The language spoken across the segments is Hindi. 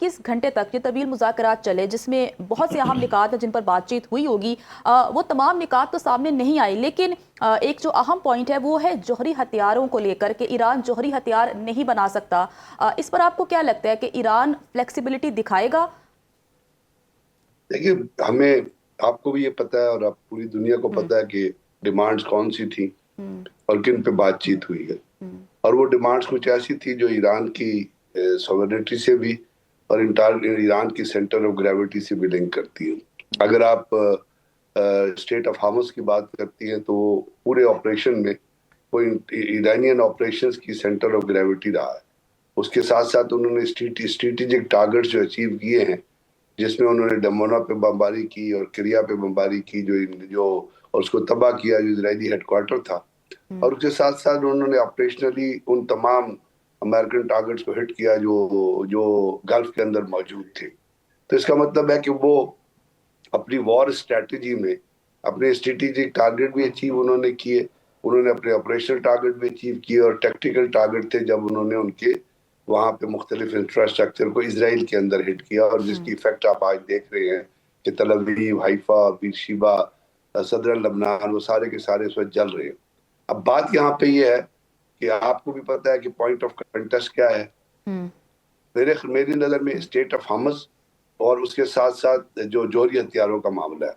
21 घंटे तक ये तवील मुज़ाकरात चले, जिसमें बहुत से अहम निकात हैं जिन पर बातचीत हुई होगी, वो तमाम निकात तो सामने नहीं आई, लेकिन एक जो अहम पॉइंट है वो है जौहरी हथियारों को लेकर के ईरान जौहरी हथियार नहीं बना सकता। इस पर आपको क्या लगता है कि ईरान फ्लेक्सिबिलिटी दिखाएगा? देखिए, हमें आपको भी ये पता है और आप पूरी दुनिया को हम्म। पता है कि डिमांड्स कौन सी थी हम्म। और किन पे बातचीत हुई है। हम्म। और वो डिमांड्स कुछ ऐसी थी जो ईरान की सॉवरेनिटी से भी और ईरान की सेंटर ऑफ ग्रेविटी से भी लिंक करती है। अगर आप स्टेट ऑफ हार्मस की बात करती हैं तो पूरे ऑपरेशन में वो ईरानियन ऑपरेशंस की सेंटर ऑफ ग्रेविटी रहा है। उसके साथ साथ उन्होंने स्ट्रेटेजिक टारगेट्स जो अचीव किए हैं, जिसमें उन्होंने डमोना पे बमबारी की और क्रिया पे बमबारी की, जो जो और उसको तबाह किया जो इजरायली हेडक्वार्टर था। हम्म। और उसके साथ साथ उन्होंने ऑपरेशनली उन तमाम अमेरिकन टारगेट्स को हिट किया जो जो गल्फ के अंदर मौजूद थे। तो इसका मतलब है कि वो अपनी वॉर स्ट्रेटेजी में अपने स्ट्रेटेजिक टारगेट भी अचीव उन्होंने किए, उन्होंने अपने ऑपरेशनल टारगेट भी अचीव किए और टेक्टिकल टारगेट थे जब उन्होंने उनके वहां पे मुख्तलिफ इंफ्रास्ट्रक्चर को इसराइल के अंदर हिट किया, और जिसकी हम्म। इफेक्ट आप आज देख रहे हैं कि तल अवीव, हाइफा, बीरशिबा, सदर लबनान, वो सारे के सारे इस वक्त जल रहे हैं। अब बात यहाँ पे ये है कि आपको भी पता है कि पॉइंट ऑफ कंटेस्ट क्या है। हम्म। मेरी नजर में स्टेट ऑफ हमस और उसके साथ साथ जो जौहरी हथियारों का मामला है।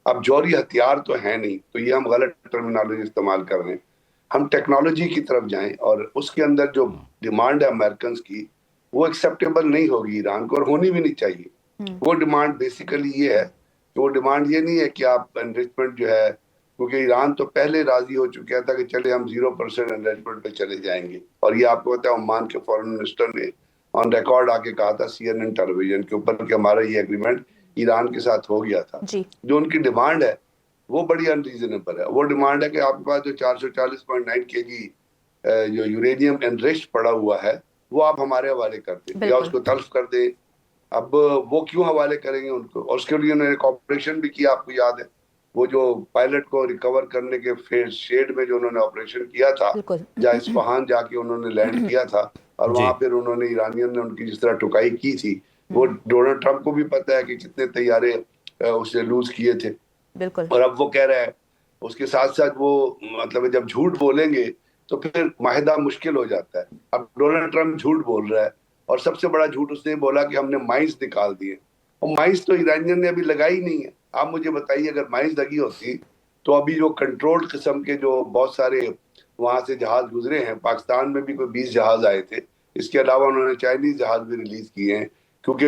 अब जौहरी हथियार तो है नहीं, तो ये हम गलत टर्मिनोलॉजी इस्तेमाल कर रहे हैं। हम टेक्नोलॉजी की तरफ जाएं और उसके अंदर जो डिमांड है अमेरिकन की, वो एक्सेप्टेबल नहीं होगी ईरान को और होनी भी नहीं चाहिए। हम्म। वो डिमांड बेसिकली ये है कि वो डिमांड ये नहीं है कि आप एनरिचमेंट जो है, क्योंकि ईरान तो पहले राजी हो चुका था कि चले हम 0% एनरिचमेंट पे चले जाएंगे। और ये आपको पता है ओमान के फॉरेन मिनिस्टर ने ऑन रिकॉर्ड आके कहा था CNN टेलीविजन के ऊपर कि हमारा ये एग्रीमेंट ईरान के साथ हो गया था। जी। जो उनकी डिमांड है वो बड़ी अनरीजनेबल है। वो डिमांड है कि आपके पास जो 440.9 kg जो यूरेनियम एनरिच्ड पड़ा हुआ है, वो आप हमारे हवाले कर दें या बिल्कुल। उसको तल्फ कर दें। अब वो क्यों हवाले करेंगे उनको, और उसके लिए उन्होंने एक ऑपरेशन भी किया, आपको याद है वो जो पायलट को रिकवर करने के फिर शेड में जो उन्होंने ऑपरेशन किया था, बिल्कुल। जहाँ इस्फहान जाके उन्होंने लैंड किया था। और जी। वहां फिर उन्होंने ईरानियन ने उनकी जिस तरह टुकाई की थी, वो हम्म। डोनाल्ड ट्रंप को भी पता है कि कितने तैयारे उससे लूज किए थे। बिल्कुल। और अब वो कह रहा है, उसके साथ साथ वो मतलब जब झूठ बोलेंगे तो फिर माहिदा मुश्किल हो जाता है। अब डोनाल्ड ट्रंप झूठ बोल रहा है और सबसे बड़ा झूठ उसने बोला कि हमने माइंस निकाल दिए, और माइंस तो ईरानियन ने अभी लगाई नहीं है। आप मुझे बताइए, अगर माइंस लगी होती तो अभी जो कंट्रोल्ड किस्म के जो बहुत सारे वहां से जहाज गुजरे हैं, पाकिस्तान में भी कोई 20 जहाज आए थे। इसके अलावा उन्होंने चाइनीज जहाज भी रिलीज किए हैं, क्योंकि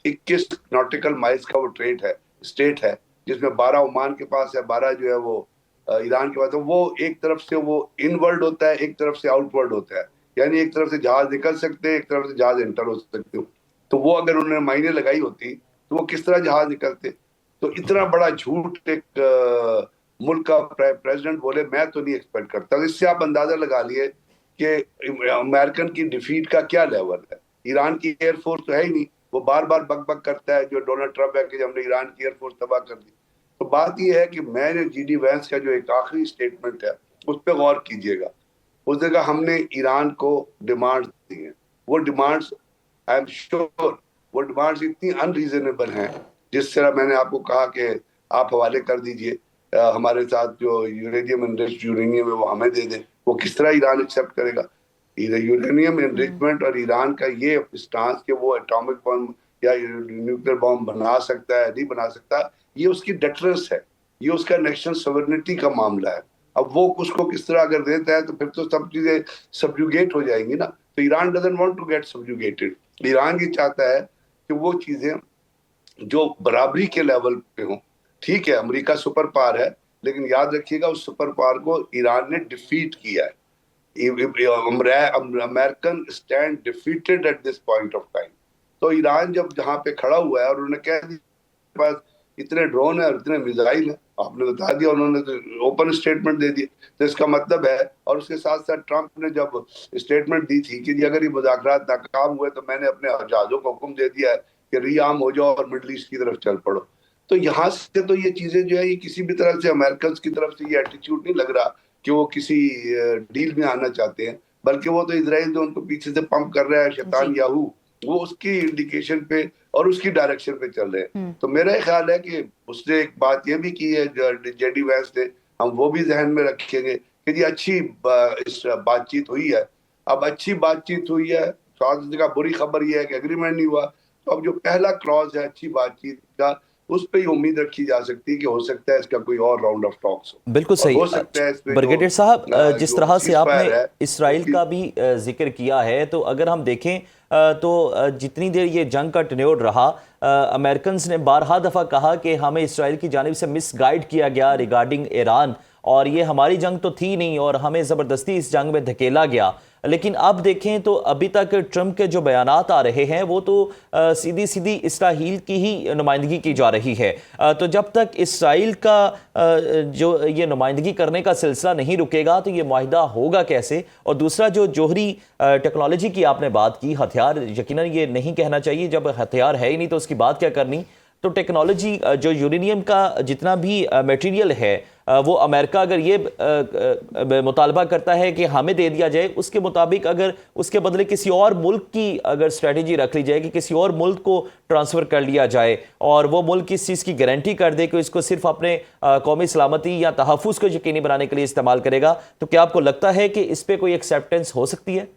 21 नॉटिकल माइल्स का वो ट्रेड है, स्टेट है, जिसमें 12 ओमान के पास है, 12 जो है वो ईरान के पास है। वो एक तरफ से वो इनवर्ड होता है, एक तरफ से आउटवर्ड होता है। यानी एक तरफ से जहाज निकल सकते हैं, एक तरफ से जहाज एंटर हो सकते हो। तो वो अगर उन्होंने मायने लगाई होती तो वो किस तरह जहाज निकलते। तो इतना बड़ा झूठ एक मुल्क का प्रेसिडेंट बोले, मैं तो नहीं एक्सपेक्ट करता। इससे आप अंदाजा लगा लिए कि अमेरिकन की डिफीट का क्या लेवल है। ईरान की एयरफोर्स तो है ही नहीं, वो बार बार बक बक करता है जो डोनाल्ड ट्रंप है कि हमने ईरान की एयरफोर्स तबाह कर दी। तो बात यह है कि मैंने GD वैंस का जो एक आखिरी स्टेटमेंट है उस पर गौर कीजिएगा। उस जगह हमने ईरान को डिमांड्स दी हैं, वो डिमांड्स आई एम श्योर वो डिमांड्स इतनी अनरीजनेबल हैं, जिस तरह मैंने आपको कहा कि आप हवाले कर दीजिए हमारे साथ जो यूरेनियम एनरिच्ड यूरेनियम है वो हमें दे दें। वो किस तरह ईरान एक्सेप्ट करेगा यूरेनियम हम्म। एनरिचमेंट और ईरान का ये स्टांस कि वो एटॉमिक बम या न्यूक्लियर बम बना सकता है नहीं बना सकता, ये उसकी डेटरेंस है, ये उसका नेशनल सॉवरेनिटी का मामला है। अब वो उसको किस तरह अगर देता है तो फिर तो सब चीजें सब्जुगेट हो जाएंगी ना। तो Iran doesn't want to get subjugated. Iran ये चाहता है कि वो चीजें जो बराबरी के लेवल पे हो। ठीक है, अमेरिका सुपर पावर है, लेकिन याद रखिएगा उस सुपर पावर को ईरान ने डिफीट किया है। American stand defeated at this point of time. तो ईरान जब जहां पे खड़ा हुआ है और उन्होंने कह दिया पास इतने ड्रोन है और इतने मिसाइल है, आपने बता दिया, उन्होंने तो ओपन स्टेटमेंट दे दिया। तो इसका मतलब है, और उसके साथ साथ ट्रंप ने जब स्टेटमेंट दी थी कि जी अगर ये मुज़ाकरात नाकाम हुए तो मैंने अपने जहाजों को हुक्म दे दिया है कि रीआर्म हो जाओ और मिडल ईस्ट की तरफ चल पड़ो। तो यहाँ से तो ये चीजें जो है ये किसी भी तरह से अमेरिकन की तरफ से ये एटीट्यूड नहीं लग रहा कि वो किसी डील में आना चाहते हैं, बल्कि वो तो इसराइल जो उनको पीछे से पंप कर रहा है, शैतान जी। याहू, वो उसकी इंडिकेशन पे और उसकी डायरेक्शन पे चल रहे हैं। तो मेरा ये ख्याल है कि उसने एक बात ये भी की है जेडी वैंस ने, हम वो भी जहन में रखेंगे कि जी अच्छी इस बातचीत हुई है। अब अच्छी बातचीत हुई है, स्वास्थ्य का बुरी खबर यह है कि एग्रीमेंट नहीं हुआ। तो अब जो पहला क्लॉज है अच्छी बातचीत का, उस पे ही उम्मीद रखी जा सकती है कि हो सकता है इसका कोई और राउंड ऑफ टॉक्स हो, बिल्कुल और सही। हो सकता है इसमें ब्रिगेडियर साहब, जिस जो तरह से सीज आपने फायर है इसराइल उसकी। का भी जिक्र किया है, तो अगर हम देखें तो जितनी देर ये जंग का टेन्योर रहा, अमेरिकन्स ने बारहा दफ़ा कहा कि हमें इसराइल की जानिब से मिसगाइड किया गया रिगार्डिंग ईरान, और ये हमारी जंग तो थी नहीं और हमें ज़बरदस्ती इस जंग में धकेला गया। लेकिन अब देखें तो अभी तक ट्रंप के जो बयानात आ रहे हैं वो तो सीधी सीधी इसराइल की ही नुमाइंदगी की जा रही है। तो जब तक इसराइल का जो ये नुमाइंदगी करने का सिलसिला नहीं रुकेगा तो ये माहिदा होगा कैसे? और दूसरा, जो जोहरी टेक्नोलॉजी की आपने बात की, हथियार, यकीनन ये नहीं कहना चाहिए, जब हथियार है ही नहीं तो उसकी बात क्या करनी। तो टेक्नोलॉजी, जो यूरेनियम का जितना भी मटेरियल है, वो अमेरिका अगर ये मुतालबा करता है कि हमें दे दिया जाए, उसके मुताबिक अगर उसके बदले किसी और मुल्क की अगर स्ट्रेटजी रख ली जाए कि किसी और मुल्क को ट्रांसफ़र कर लिया जाए और वो मुल्क इस चीज़ की गारंटी कर दे कि इसको सिर्फ अपने कौमी सलामती या तहफ़्फ़ुज़ को यकीनी बनाने के लिए इस्तेमाल करेगा, तो क्या आपको लगता है कि इस पर कोई एक्सेप्टेंस हो सकती है?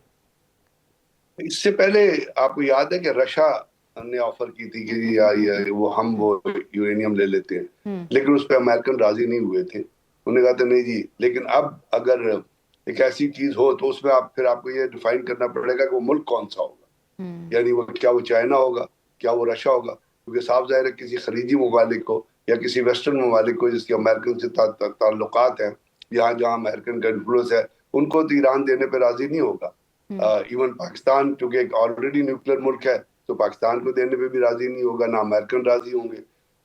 इससे पहले आपको याद है कि रशिया ने ऑफर की थी कि ये वो यूरेनियम ले लेते हैं, लेकिन उस पर अमेरिकन राजी नहीं हुए थे। उन्होंने कहा था नहीं जी। लेकिन अब अगर एक ऐसी चीज हो तो उसमें फिर आपको ये डिफाइन करना पड़ेगा कि वो मुल्क कौन सा होगा। यानी वो क्या, वो चाइना होगा, क्या वो रशिया होगा? क्योंकि साफ जाहिर है किसी खलीजी ममालिक को या किसी वेस्टर्न ममालिक को जिसके अमेरिकन से ताल्लुकात हैं, यहाँ जहाँ अमेरिकन का इन्फ्लुएंस है, उनको तो ईरान देने पर राजी नहीं होगा। इवन पाकिस्तान चूंकि एक ऑलरेडी न्यूक्लियर मुल्क है, तो पाकिस्तान को देने पे भी राजी नहीं होगा, ना अमेरिकन राजी होंगे।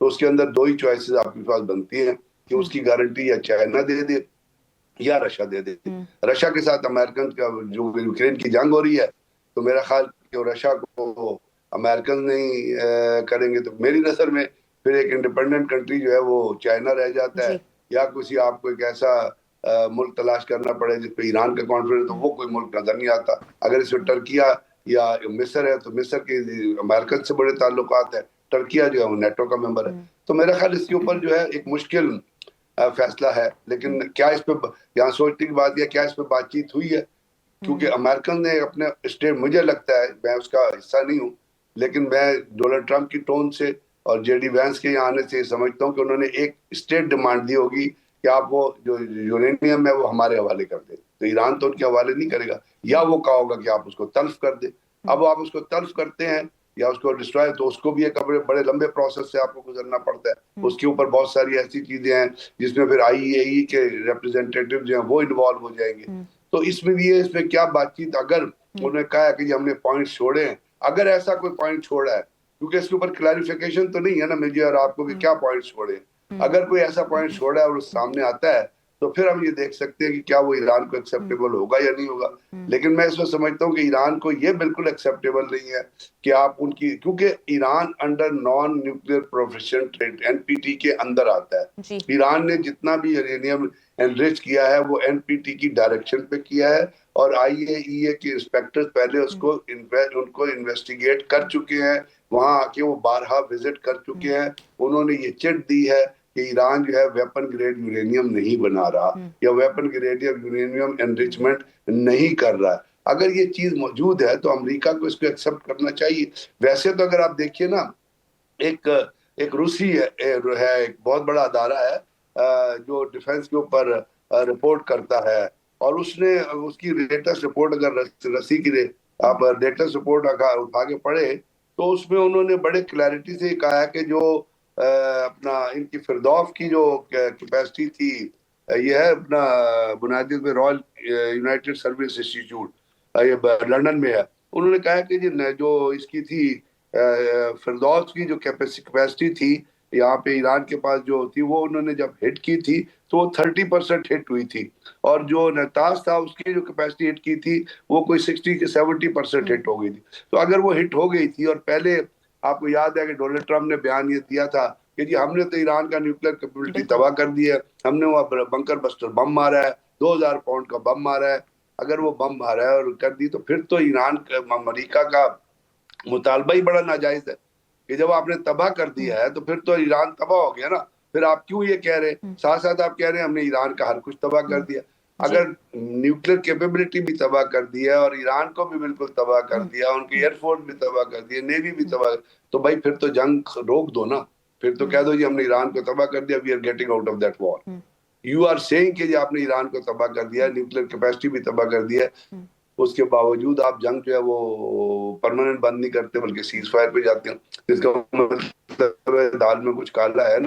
तो उसके अंदर दो ही चॉइसेस आपके पास बनती हैं कि उसकी गारंटी या चाइना दे दे या रशिया दे दे। रशिया के साथ अमेरिकन का जो यूक्रेन की जंग हो रही है, तो मेरा ख्याल कि रशिया को अमेरिकन नहीं करेंगे, तो मेरी नजर में फिर एक इंडिपेंडेंट कंट्री जो है वो चाइना रह जाता है, या किसी आपको एक ऐसा मुल्क तलाश करना पड़े जिसपे ईरान का कॉन्फिडेंस, तो वो कोई मुल्क नजर नहीं आता। अगर इसमें टर्किया या मिस्र है, तो मिस्र के अमेरिकन से बड़े ताल्लुकात है, टर्किया जो है वो नेटो का मेंबर है। तो मेरा ख्याल इसके ऊपर जो है एक मुश्किल फैसला है। लेकिन क्या इस पे यहाँ सोचने की बात, या क्या इस पे बातचीत हुई है? क्योंकि अमेरिकन ने अपने स्टेट, मुझे लगता है, मैं उसका हिस्सा नहीं हूँ, लेकिन मैं डोनाल्ड ट्रंप की टोन से और जेडी वैंस के यहाँ आने से समझता हूँ कि उन्होंने एक स्टेट डिमांड दी होगी कि आप वो जो यूरेनियम है वो हमारे हवाले कर दे। तो ईरान तो उनके हवाले नहीं करेगा, या वो कहा होगा कि आप उसको तल्फ कर दे। अब आप उसको तल्फ करते हैं या उसको डिस्ट्रॉय, तो उसको भी एक बड़े लंबे प्रोसेस से आपको गुजरना पड़ता है। उसके ऊपर बहुत सारी ऐसी चीजें हैं जिसमें फिर आईएई के रिप्रेजेंटेटिव जो हैं वो इन्वॉल्व हो जाएंगे। तो इसमें भी है, इसमें क्या बातचीत, अगर उन्होंने कहा है कि हमने पॉइंट छोड़े हैं, अगर ऐसा कोई पॉइंट छोड़ा है, क्योंकि इसके ऊपर क्लैरिफिकेशन तो नहीं है ना मुझे और आपको कि क्या पॉइंट छोड़े हैं। अगर कोई ऐसा पॉइंट छोड़ा है और उस सामने आता है, तो फिर हम ये देख सकते हैं कि क्या वो ईरान को एक्सेप्टेबल होगा या नहीं होगा। लेकिन मैं इसमें समझता हूँ कि ईरान को ये बिल्कुल एक्सेप्टेबल नहीं है कि आप उनकी, क्योंकि Iran under non nuclear profession trade NPT के अंदर आता है। ईरान ने जितना भी यूरेनियम एनरिच किया है वो एनपीटी की डायरेक्शन पे किया है, और आईएईए के इंस्पेक्टर्स पहले उनको इन्वेस्टिगेट कर चुके हैं, वहां आके वो 12 विजिट कर चुके हैं। उन्होंने ये चिट दी है कि ईरान जो है वेपन ग्रेड यूरेनियम नहीं बना रहा या वेपन ग्रेड यूरेनियम एनरिचमेंट नहीं कर रहा है। अगर ये चीज मौजूद है तो अमेरिका को इसको एक्सेप्ट करना चाहिए। वैसे तो अगर आप देखिए ना, एक एक रूसी है एक बहुत बड़ा अदारा है जो डिफेंस के ऊपर रिपोर्ट करता है, और उसने उसकी लेटेस्ट रिपोर्ट, अगर रसी की आप लेटेस्ट रिपोर्ट उठा के पढ़े, तो उसमें उन्होंने बड़े क्लैरिटी से कहा है कि जो अपना इनकी फिरदौस की जो कैपेसिटी थी, ये है अपना बुनियादी में रॉयल यूनाइटेड सर्विस इंस्टीट्यूट, ये लंदन में है। उन्होंने कहा कि जो इसकी थी फिरदौस की जो कैपेसिटी थी यहाँ पे ईरान के पास जो थी, वो उन्होंने जब हिट की थी तो 30% हिट हुई थी, और जो नताज था उसकी जो कैपेसिटी हिट की थी वो कोई 60-70% हिट हो गई थी। तो अगर वो हिट हो गई थी, और पहले आपको याद है कि डोनाल्ड ट्रंप ने बयान ये दिया था कि जी हमने तो ईरान का न्यूक्लियर कैपेबिलिटी तबाह कर दी है, हमने वहाँ बंकर बस्टर बम मारा है, 2000 पाउंड का बम मारा है। अगर वो बम मारा है और कर दी, तो फिर तो ईरान अमेरिका का मुतालबा ही बड़ा नाजायज है कि जब आपने तबाह कर दिया है तो फिर तो ईरान तबाह हो गया ना। फिर आप क्यों ये कह रहे हैं, साथ साथ आप कह रहे हैं हमने ईरान का हर कुछ तबाह कर दिया। अगर न्यूक्लियर कैपेबिलिटी भी तबाह कर दिया और ईरान को भी बिल्कुल तबाह कर दिया, उनकी एयरफोर्स भी तबाह कर दिया, नेवी भी तबाह, तो भाई फिर तो जंग रोक दो ना। फिर तो कह दो जी हमने ईरान को तबाह कर दिया, we are getting out of that war. You are saying कि आपने ईरान को तबाह कर दिया, न्यूक्लियर कैपेसिटी भी तबाह कर दिया, उसके बावजूद आप जंग जो है वो परमानेंट बंद नहीं करते बल्कि सीज फायर पे जाते हैं। इसका मतलब दाल में कुछ काला है ना।